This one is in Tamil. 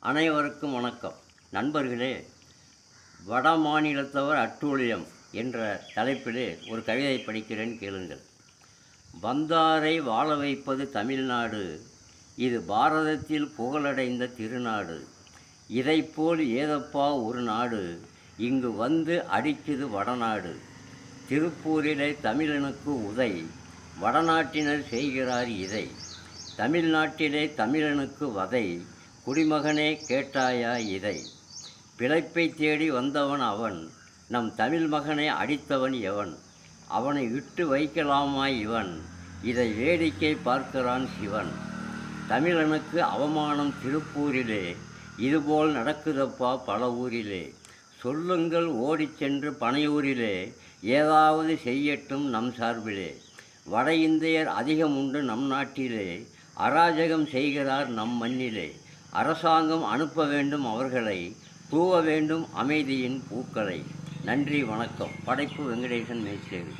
அனைவருக்கும் வணக்கம். நண்பர்களே, வட மாநிலத்தவர் அட்டூழியம் என்ற தலைப்பிலே ஒரு கவிதை படிக்கிறேன், கேளுங்கள். வந்தாரை வாழ வைப்பது தமிழ்நாடு, இது பாரதத்தில் புகழடைந்த திருநாடு. இதைப்போல் ஏதப்பா ஒரு நாடு, இங்கு வந்து அடிக்குது வடநாடு. திருப்பூரிலே தமிழனுக்கு உதை, வடநாட்டினர் செய்கிறார் இதை. தமிழ்நாட்டிலே தமிழனுக்கு வதை, குடிமகனே கேட்டாயா இதை. பிழைப்பை தேடி வந்தவன் அவன், நம் தமிழ் மகனை அடித்தவன் எவன். அவனை விட்டு வைக்கலாமா இவன், இதை வேடிக்கை பார்க்கிறான் சிவன். தமிழனுக்கு அவமானம் திருப்பூரிலே, இதுபோல் நடக்குதப்பா பல ஊரிலே. சொல்லுங்கள் ஓடிச் சென்று பனையூரிலே, ஏதாவது செய்யட்டும் நம் சார்பிலே. வட இந்தியர் அதிகம் உண்டு நம் நாட்டிலே, அராஜகம் செய்கிறார் நம் மண்ணிலே. அரசாங்கம் அனுப்ப வேண்டும் அவர்களை, தூவ வேண்டும் அமைதியின் பூக்களை. நன்றி, வணக்கம். படைப்பு வெங்கடேசன் மேச்சேரி.